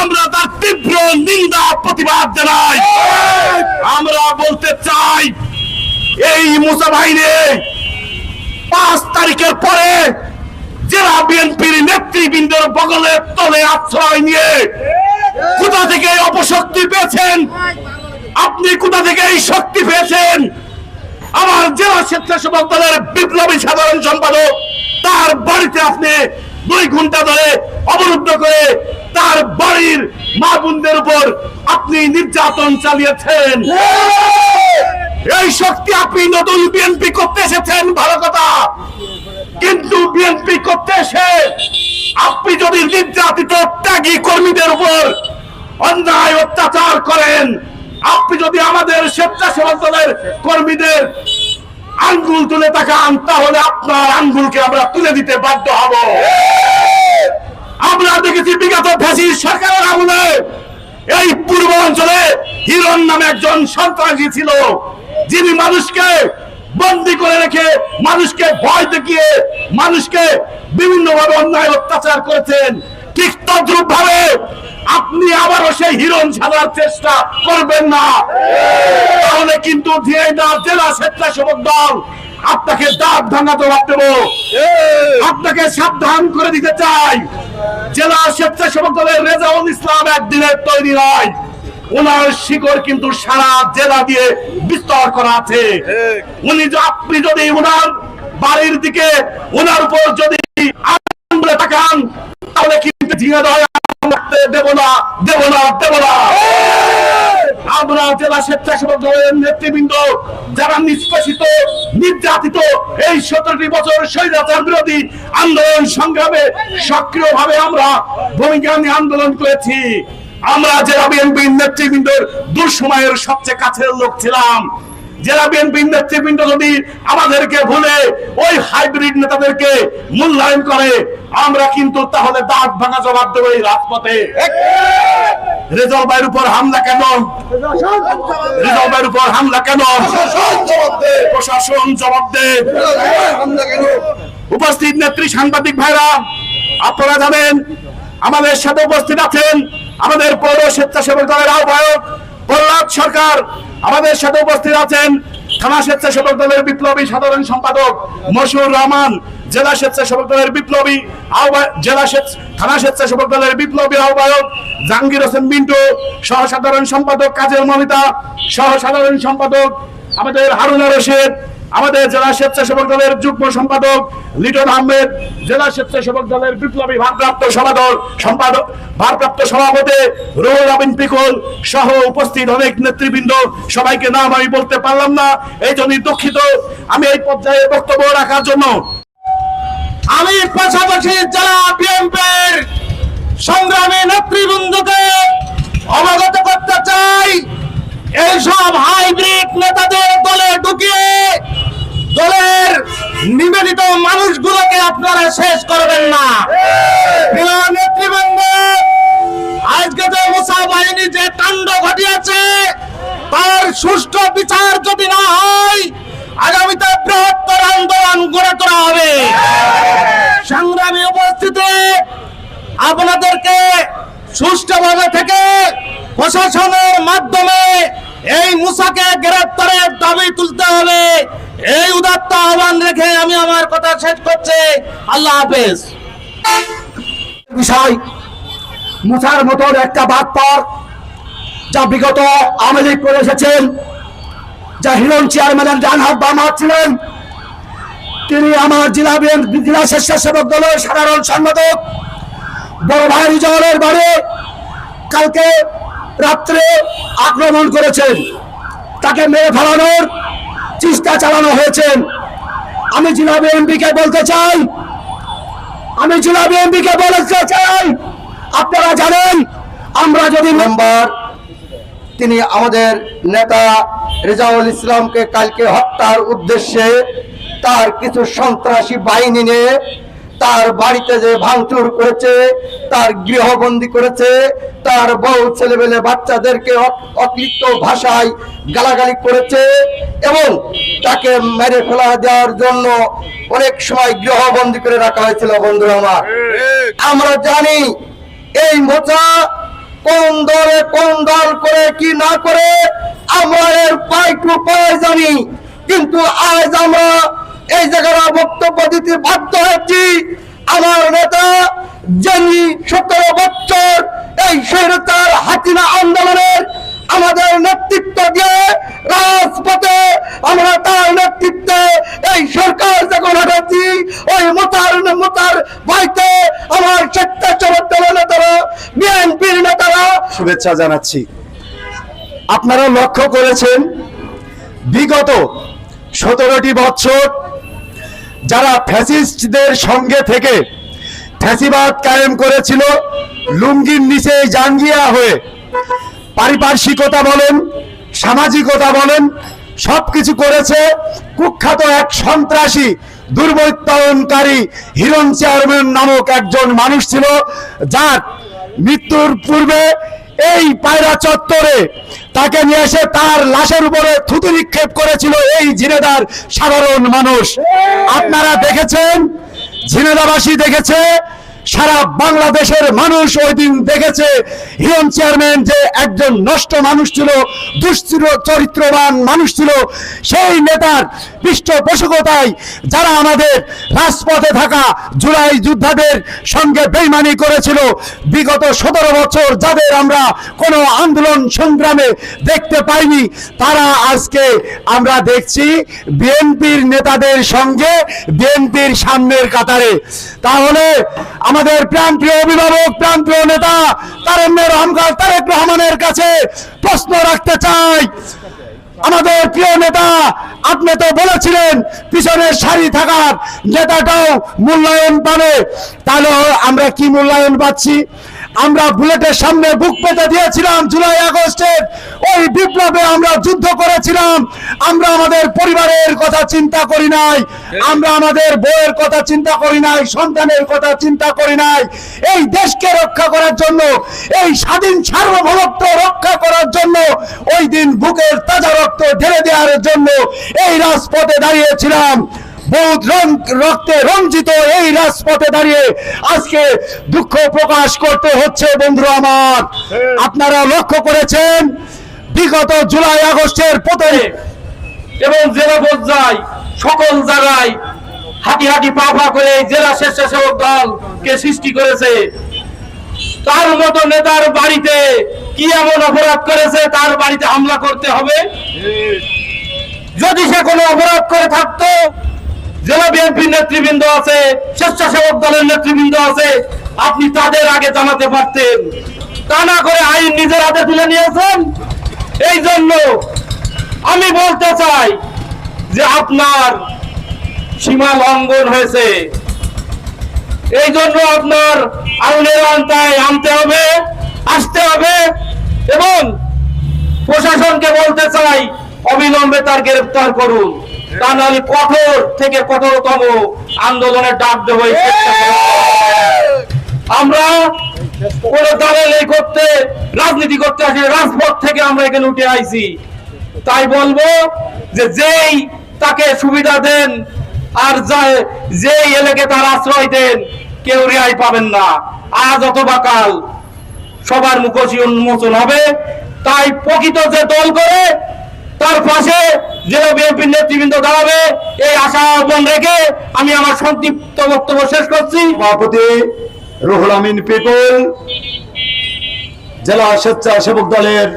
আমরা তার তীব্র নিন্দা প্রতিবাদ জানাই। আমরা বলতে চাই, এই মুসা বাহিনী 5 তারিখের পরে জেলা বিএনপির নেতৃবৃন্দের বগলের তলে আশ্রয় নিয়ে কোথা থেকে অপশক্তি পেয়েছেন? আপনি কোথা থেকে এই শক্তি পেয়েছেন? আমার জেলা স্বেচ্ছাসেবক দলের বিপ্লবী সাধারণ সম্পাদক, তার বাড়িতে আপনি 2 ঘন্টা ধরে অবরুদ্ধ করে তার বাড়ির মা বোনদের উপর আপনি নির্যাতন চালিয়েছেন। এই শক্তি আপনি নতুন বিএনপি করতে এসেছেন, ভালো কথা, কিন্তু বিএনপি করতে এসে আপনি যদি নির্যাতিত ত্যাগী কর্মীদের উপর অন্যায় অত্যাচার করেন, আপনি যদি আমাদের স্বেচ্ছাসেবক দলের কর্মীদের আঙ্গুল তুলে তাকান, তাহলে আপনার আঙ্গুলকে আমরা তুলে দিতে বাধ্য হব। আমরা দেখেছি বিগত ফ্যাসিস্ট সরকারের আমলে এই পূর্ব অঞ্চলে হিরণ নামে একজন সন্ত্রাসী ছিল, যিনি মানুষকে বন্দী করে রেখে মানুষকে ভয় দেখিয়ে মানুষকে বিভিন্ন ভাবে অন্যায় অত্যাচার করেছেন। ঠিক তদ্রুপ ভাবে আপনি আবারও সেই হিরণ সাজার চেষ্টা করবেন না, তাহলে কিন্তু জেলা স্বেচ্ছাসেবক দল আপনাকে দাঁত ভাঙা জবাব দেব। আপনাকে সাবধান করে দিতে চাই, জেলা স্বেচ্ছাসেবক দলের রেজাউল ইসলাম একদিনের তৈরি নয়, ওনার শিকড় কিন্তু সারা জেলা দিয়ে বিস্তার করা আছে। আপনি যদি ওনার বাড়ির দিকে ওনার উপর যদি আঙুলে তাকান, তাহলে কিন্তু দেব না। আমরা জেলা স্বেচ্ছাসেবক দলের নেতৃবৃন্দ যারা নিষ্কাশিত নির্যাতিত এই 17টি বছর স্বৈরাচার বিরোধী আন্দোলন সংগ্রামে সক্রিয়ভাবে আমরা ভূমিকা নিয়ে আন্দোলন করেছি। আমরা জেলা বিএনপির নেতৃবৃন্দের দুঃসময়ের সবচেয়ে কাছের লোক ছিলাম। জেলা বিএনপির নেতৃবৃন্দ যদি আমাদেরকে ভুলে ওই হাইব্রিড নেতাদেরকে মূল্যায়ন করে, আমরা কিন্তু তাহলে দাঁত ভাঙা জবাব দেবো এই রাজপথে। রেজাউল ভাইয়ের উপর হামলা কেন? রেজাউল ভাইয়ের উপর হামলা কেন? প্রশাসন জবাব দে। উপস্থিত নেত্রী, সাংবাদিক ভাইরা, আপনারা জানেন আমাদের সাথে উপস্থিত আছেন আমাদের পৌর স্বেচ্ছাসেবক দলের আহ্বায়ক প্রহ্লাদ সরকার, আমাদের সাথে উপস্থিত আছেন থানা স্বেচ্ছাসেবক দলের বিপ্লবী সাধারণ সম্পাদক মশিউর রহমান, জেলা স্বেচ্ছাসেবক দলের বিপ্লবী থানা স্বেচ্ছাসেবক দলের বিপ্লবী আহ্বায়ক জাহাঙ্গীর হোসেন মিন্টু, সহ সাধারণ সম্পাদক কাজের মমিতা, সহ সাধারণ সম্পাদক আমাদের হারুনা রশিদ, আমাদের জেলা স্বেচ্ছাসেবক দলের যুগ্ম সম্পাদক লিটন আহমেদ, জেলা স্বেচ্ছাসেবক দলের বিপ্লবী ভারপ্রাপ্ত সভাপতি রুহুল আমিন পিকুল সহ উপস্থিত অনেক নেতৃবৃন্দ, সবাইকে নাম আমি বলতে পারলাম না, এই জন্যই দুঃখিত। আমি এই পর্যায়ে বক্তব্য রাখার জন্য আমি পাশাপাশি জেলা বিএনপির সংগ্রামী নেতৃবৃন্দকে অবগত করতে চাই, এইসব হাইব্রিড নেতাদের দলে ঢুকিয়ে দলের নিবেদিত মানুষগুলোকে আপনারা শেষ করবেন না। প্রিয় নেতৃবৃন্দ, আজকে যে মুসা বাহিনী যে কাণ্ড ঘটিয়েছে, তার সুষ্ঠু বিচার যদি না হয়, আগামীতে বৃহত্তর আন্দোলন গড়ে তোলা হবে। সংগ্রামী উপস্থিতি, আপনাদেরকে সুষ্ঠুভাবে থেকে প্রশাসনের মাধ্যমে এই মুসাকে গ্রেফতারের দাবি তুলতে হবে, এই উদাত্ত আহ্বান রেখে আমি আমার কথা শেষ করছি। আল্লাহ হাফেজ। বিষয় মুসার মতন একটা বাটপার, যা বিগত আওয়ামী লীগ করে এসেছেন, যা হিরণ চেয়ারম্যানের ডান হাত বাম হাত ছিলেন, তিনি আমার জেলা স্বেচ্ছাসেবক দলের সাধারণ সম্পাদক বড় ভাই রিজাউলের বাড়ি কালকে রাত্রে আক্রমণ করেছেন, তাকে মেরে ফেলানোর চেষ্টা চালানো হয়েছে। আমি জেলা বিএনপিকে বলতে চাই, আপনারা জানেন আমরা যদি মেম্বার, তিনি আমাদের নেতা রেজাউল ইসলামকে কালকে হত্যার উদ্দেশ্যে তার কিছু সন্ত্রাসী বাহিনী নিয়ে তার বাড়িতে যে ভাঙচুর করেছে, তার গৃহবন্দী করেছে, তার বউ ছেলেবেলে বাচ্চাদেরকে অকৃত্য ভাষায় গালাগালি করেছে এবং তাকে মেরে ফেলা দেওয়ার জন্য অনেক সময় গৃহবন্দী করে রাখা হয়েছিল। বন্ধুরা আমার, আমরা জানি এই মোচা কোন দলে কোন দল করে কি না করে আমরা এর পাই টু পাই জানি, কিন্তু আজ আমরা এই জায়গায় বক্তব্য দিতে বাধ্য হয়েছি। আমার নেতা যিনি 17 বছর এই স্বৈরাচার হাসিনা আন্দোলনের আমাদের নেতৃত্ব দিয়ে রাজপথে আমরা তার নেতৃত্বে এই সরকার যখন হাঁটাচ্ছি, ওই মোতার ভাইতে আমার স্বেচ্ছাসেবক দলের নেতারা, বিএনপির নেতারা শুভেচ্ছা জানাচ্ছি। আপনারা লক্ষ্য করেছেন বিগত 17টি বছর যারা ফ্যাসিস্টদের সঙ্গে থেকে ফ্যাসিবাদ কায়েম করেছিল, লুঙ্গির নিচে জাঙ্গিয়া হয়ে পারিপার্শ্বিকতা বলেন, সামাজিকতা বলেন, সবকিছু করেছে। কুখ্যাত এক সন্ত্রাসী দুর্বৃত্তায়নকারী হিরণ চেয়ারম্যান নামক একজন মানুষ ছিল, যার মৃত্যুর পূর্বে এই পায়রা চত্বরে তাকে নিয়ে এসে তার লাশের উপরে থুতু নিক্ষেপ করেছিল এই ঝিনেদার সাধারণ মানুষ। আপনারা দেখেছেন, ঝিনেদাবাসী দেখেছে, সারা বাংলাদেশের মানুষ ওই দিন দেখেছে হিরণ চেয়ারম্যান যে একজন নষ্ট মানুষ ছিল, চরিত্রবান মানুষ ছিল। সেই নেতার পৃষ্ঠপোষকতায় যারা আমাদের রাজপথে থাকা জুলাই যোদ্ধাদের সঙ্গে বেইমানি করেছিল, বিগত 17 বছর যাদের আমরা কোনো আন্দোলন সংগ্রামে দেখতে পাইনি, তারা আজকে আমরা দেখছি বিএনপির নেতাদের সঙ্গে বিএনপির সামনের কাতারে। তাহলে আমাদের প্রাণপ্রিয় অভিভাবক, প্রাণপ্রিয় নেতা তারেক রহমানের কাছে প্রশ্ন রাখতে চাই। আমাদের প্রিয় নেতা, আপনি তো বলেছিলেন পিছনের সারি থাকার নেতাটাও মূল্যায়ন পাবে, তাহলে আমরা কি মূল্যায়ন পাচ্ছি? আমরা বুলেটের সামনে বুক পেতে দিয়েছিলাম জুলাই আগস্টের ওই বিপ্লবে, আমরা যুদ্ধ করেছিলাম। আমরা আমাদের পরিবারের কথা চিন্তা করি নাই, আমরা আমাদের বউয়ের কথা চিন্তা করি নাই, সন্তানের কথা চিন্তা করি নাই। এই দেশকে রক্ষা করার জন্য, এই স্বাধীন সার্বভৌমত্ব রক্ষা করার জন্য ওই দিন বুকের তাজা রক্ত ঢেলে দেওয়ার জন্য এই রাজপথে দাঁড়িয়েছিলাম। বহুত রক্তে রঞ্জিত এই রাজপথে দাঁড়িয়ে আজকে দুঃখ প্রকাশ করতে হচ্ছে। বন্ধুরা আমার, আপনারা লক্ষ্য করেছেন বিগত জুলাই আগস্টের পথে এবং জেলা পর্যায়ে সকল জায়গায় হাঁটি হাঁটি পা পা করে জেলা স্বেচ্ছাসেবক দলকে সৃষ্টি করেছে। তার মতো নেতার বাড়িতে কি এমন অপরাধ করেছে তার বাড়িতে হামলা করতে হবে? যদি সে কোনো অপরাধ করে থাকতো, জেলা বিএনপির নেতৃবৃন্দ আছে, স্বেচ্ছাসেবক দলের নেতৃবৃন্দ আছে, আপনি তাদের আগে জানাতে পারতেন। তা না করে আইন নিজের হাতে তুলে নিয়েছেন। এই জন্য আমি বলতে চাই যে আপনার সীমা লঙ্ঘন হয়েছে। এই জন্য আপনার আইনের আওতায় আনতে হবে, আসতে হবে এবং প্রশাসনকে বলতে চাই অবিলম্বে তার গ্রেফতার করুন, তা নাহলে কঠোর থেকে কঠোরতম আন্দোলনের ডাক দেবো। আমরা কোন দালালি করতে, রাজনীতি করতে আসি, রাজপথ থেকে আমরা এখানে উঠে আইছি। তাই বলবো যে যেই তাকে সুবিধা দেন আর যেই এলাকে তার আশ্রয় দেন, কেউ রেহাই পাবেন না। আজ অথবা কাল সবার মুখোশী উন্মোচন হবে। তাই প্রকৃত যে দল করে তার পাশে জেলা বিএনপির নেতৃবৃন্দ দাঁড়াবে, এই আশা আহ্বান রেখে আমি আমার সংক্ষিপ্ত বক্তব্য শেষ করছি। সভাপতি রুহুল আমিন পিপল, জেলা স্বেচ্ছাসেবক দলের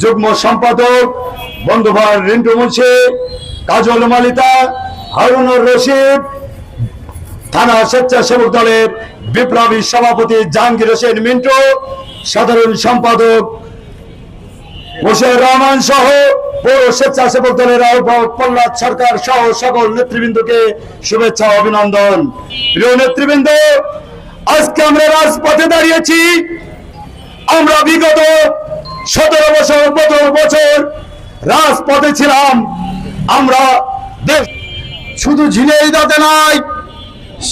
যুগ্ম সম্পাদক বন্ধুভাই রিন্টু মুন্সি, কাজল মালিতা, হারুনুর রশিদ, থানা স্বেচ্ছাসেবক দলের বিপ্লবী সভাপতি জাহাঙ্গীর হোসেন মিন্টু, সাধারণ সম্পাদক মোশাররফ রহমান সহ পৌর স্বেচ্ছাসেবক দলের আহ্বায়ক প্রহ্লাদ সরকার সহ সকল নেতৃবৃন্দকে শুভেচ্ছা ও অভিনন্দন। প্রিয় নেতৃবৃন্দ, আজকে আমরা রাজপথে দাঁড়িয়েছি। আমরা বিগত 17 বছর রাজপথে ছিলাম। আমরা শুধু ঝিনাইদহে নয়,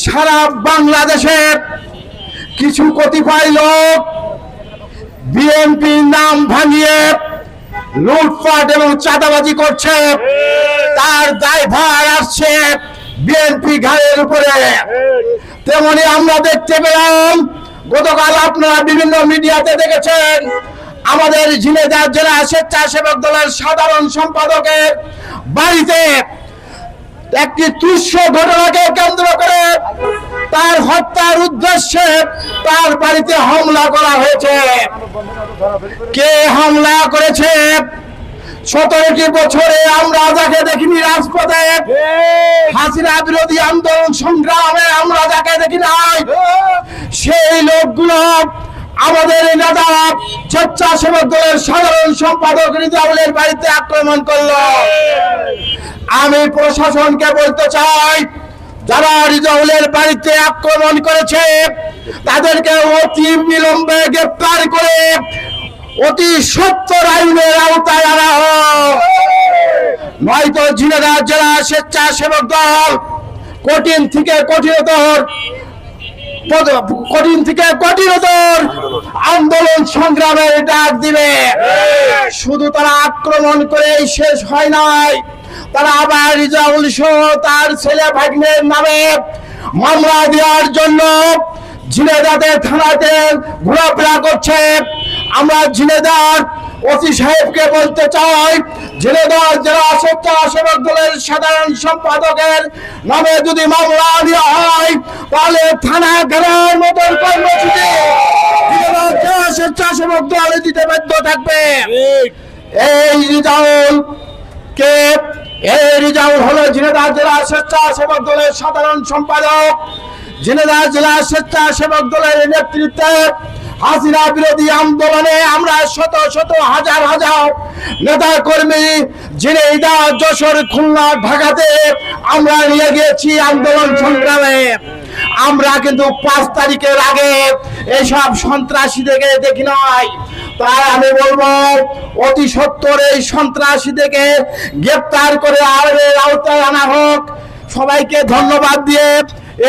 সারা বাংলাদেশে কিছু কতিপয় লোক বিএনপির নাম ভাঙিয়ে লুটপাট এবং চাঁদাবাজি করছে, তার দায়ভার আসছে বিএনপি ঘাড়ের উপরে। তেমনি আমরা দেখতে পেলাম গতকাল, আপনারা বিভিন্ন মিডিয়াতে দেখেছেন, আমাদের ঝিনাইদহ জেলা স্বেচ্ছাসেবক দলের সাধারণ সম্পাদকের বাড়িতে একটি তুচ্ছ ঘটনাকে কেন্দ্র করে তার হত্যার উদ্দেশ্যে তার বাড়িতে হামলা করা হয়েছে। কে হামলা করেছে? 17টি বছরে আমরা যাকে দেখিনি রাজপথে হাসিনা বিরোধী আন্দোলন সংগ্রামে, আমরা যাকে দেখি নাই, সেই লোকগুলো আমাদের নেতা স্বেচ্ছাসেবক দলের সাধারণ সম্পাদক রিজাউলের বাড়িতে আক্রমণ করলো। আমি প্রশাসনকে বলতে চাই, যারা রিজাউলের বাড়িতে আক্রমণ করেছে তাদেরকে অতি বিলম্বে গ্রেফতার করে অতি সত্বর আইনের আওতায় আনা হোক, নয়তো ঝিনাইদহ জেলা স্বেচ্ছাসেবক দল কঠিন থেকে কঠিনতর আন্দোলন সংগ্রামের ডাক দিবে। শুধু তারা আক্রমণ করেই শেষ হয় নাই, তারা আবার রিজাউল সহ তার ছেলে ভাগ্নের নামে মামলা দেওয়ার জন্য ঝিনাইদহ থানাতে ঘোরাফেরা করছে। আমরা ঝিনাইদহ ওসি সাহেবকে বলতে চাই, ঝিনাইদহ জেলা স্বেচ্ছাসেবক দলের সাধারণ সম্পাদকের নামে যদি মামলা দেওয়া হয়, তাহলে থানা ঘেরার মতন কর্মসূচি ঝিনাইদহ জেলা স্বেচ্ছাসেবক দল দিতে বাধ্য থাকবে। এই রিজাউল হলো ঝিনাইদহ জেলা স্বেচ্ছাসেবক দলের সাধারণ সম্পাদক। ঝিনাইদহ জেলা স্বেচ্ছাসেবক দলের নেতৃত্বে হাসিনা বিরোধী আন্দোলনে আমরা শত শত হাজার হাজার নেতা কর্মী ঝিনাইদহ, যশোর, খুলনা, ঢাকাতে আমরা নিয়ে গিয়েছি আন্দোলন সংগ্রামে। আমরা কিন্তু 5 তারিখের আগে এইসব সন্ত্রাসীদেরকে দেখি নাই। তাই আমি বলবো, অতি সত্বর এই সন্ত্রাসীদেরকে গ্রেপ্তার করে আইনের আওতায় আনা হোক। সবাইকে ধন্যবাদ দিয়ে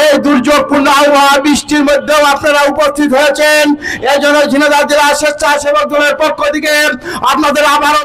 এই দুর্যোগপূর্ণ আবহাওয়া বৃষ্টির মধ্যেও আপনারা উপস্থিত হয়েছেন, এই জন্য ঝিনাইদহ জেলা স্বেচ্ছাসেবক দলের পক্ষ থেকে আপনাদের আবারও